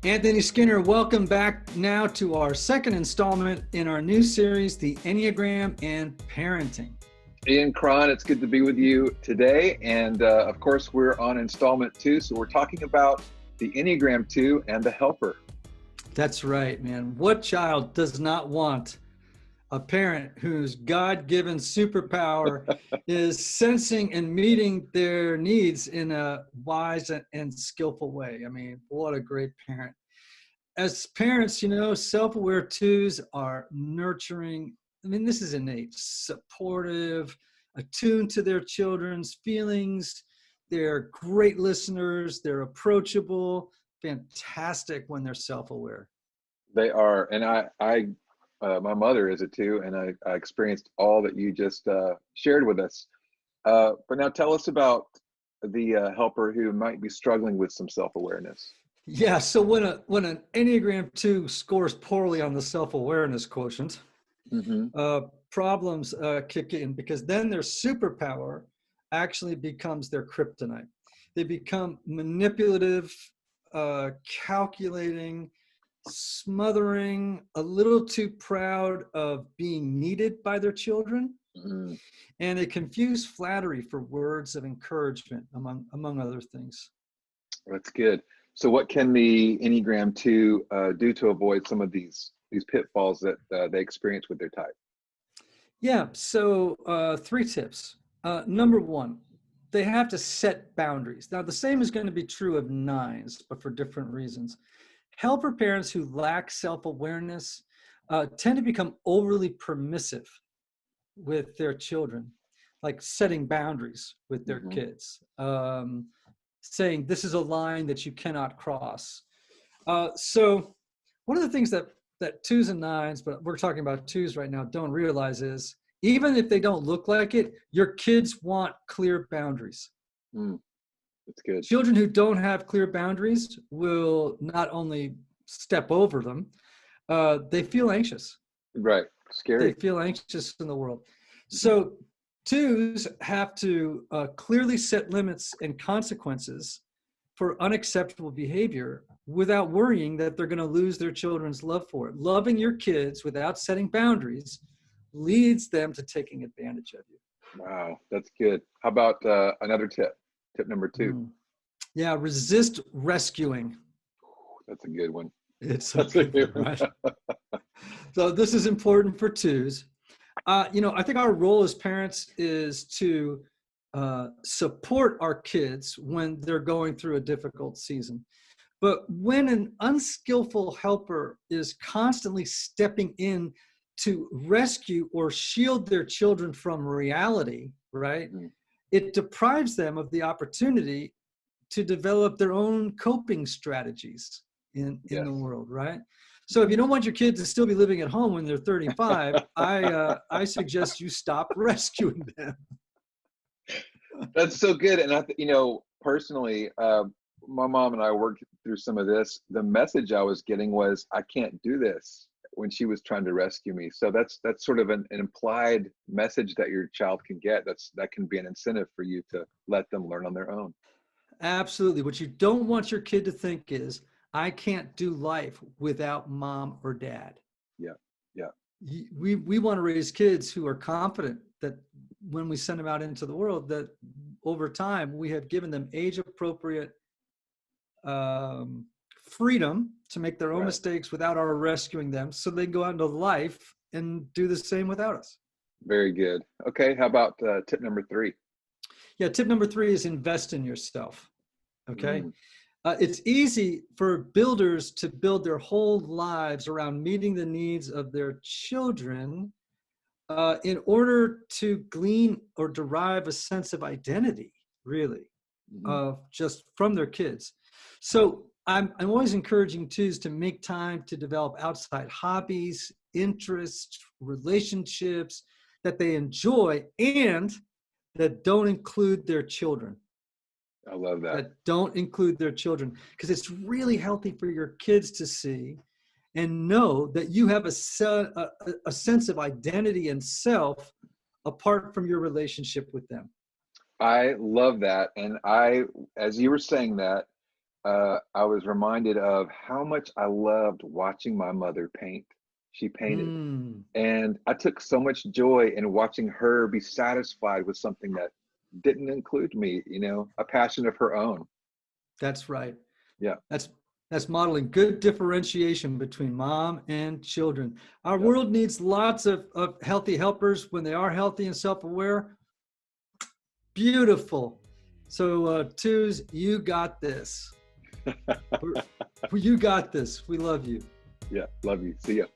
Anthony Skinner, welcome back now to our second installment in our new series, The Enneagram and Parenting. Ian, Cron, it's good to be with you today. And of course, we're on installment 2. So we're talking about the Enneagram 2 and the helper. That's right, man. What child does not want a parent whose God-given superpower is sensing and meeting their needs in a wise and skillful way? I mean, what a great parent. As parents, self-aware twos are nurturing. I mean, this is innate, supportive, attuned to their children's feelings. They're great listeners. They're approachable, fantastic when they're self-aware. They are. And my mother is a 2, and I experienced all that you just shared with us. But now tell us about the helper who might be struggling with some self-awareness. Yeah, so when an Enneagram 2 scores poorly on the self-awareness quotient, problems kick in, because then their superpower actually becomes their kryptonite. They become manipulative, calculating, smothering, a little too proud of being needed by their children, and they confuse flattery for words of encouragement, among other things. That's good. So what can the Enneagram 2 do to avoid some of these pitfalls that they experience with their type? Yeah, so 3 tips. Number 1, they have to set boundaries. Now, the same is going to be true of 9s, but for different reasons. Helper parents who lack self-awareness tend to become overly permissive with their children, like setting boundaries with their kids, saying this is a line that you cannot cross. So one of the things that 2s and 9s, but we're talking about 2s right now, don't realize is, even if they don't look like it, your kids want clear boundaries. That's good. Children who don't have clear boundaries will not only step over them, they feel anxious. Right. Scary. They feel anxious in the world. So 2s have to clearly set limits and consequences for unacceptable behavior without worrying that they're going to lose their children's love for it. Loving your kids without setting boundaries leads them to taking advantage of you. Wow, that's good. How about another tip? Tip number 2. Yeah, resist rescuing. That's a good one. It's a good one, right? So this is important for 2s. I think our role as parents is to support our kids when they're going through a difficult season. But when an unskillful helper is constantly stepping in to rescue or shield their children from reality, right? It deprives them of the opportunity to develop their own coping strategies in the world, right? So if you don't want your kids to still be living at home when they're 35, I suggest you stop rescuing them. That's so good. And personally, my mom and I worked through some of this. The message I was getting was, I can't do this, when she was trying to rescue me. So that's sort of an implied message that your child can get. That can be an incentive for you to let them learn on their own. Absolutely. What you don't want your kid to think is, I can't do life without mom or dad. Yeah. We want to raise kids who are confident that when we send them out into the world, that over time we have given them age-appropriate freedom to make their own mistakes without our rescuing them, so they go out into life and do the same without us. Very good. Okay, how about tip number 3? Yeah, tip number 3 is invest in yourself. Okay. It's easy for builders to build their whole lives around meeting the needs of their children in order to glean or derive a sense of identity, really, just from their kids. So I'm always encouraging 2s to make time to develop outside hobbies, interests, relationships that they enjoy and that don't include their children. I love that. That don't include their children, because it's really healthy for your kids to see and know that you have a sense of identity and self apart from your relationship with them. I love that. And as you were saying that, I was reminded of how much I loved watching my mother paint. She painted, Mm, and I took so much joy in watching her be satisfied with something that didn't include me, a passion of her own. that's right. Yeah, That's that's modeling good differentiation between mom and children. Our yeah. world needs lots of healthy helpers when they are healthy and self-aware. Beautiful. So twos, you got this. You got this. We love you. Yeah, love you. See ya.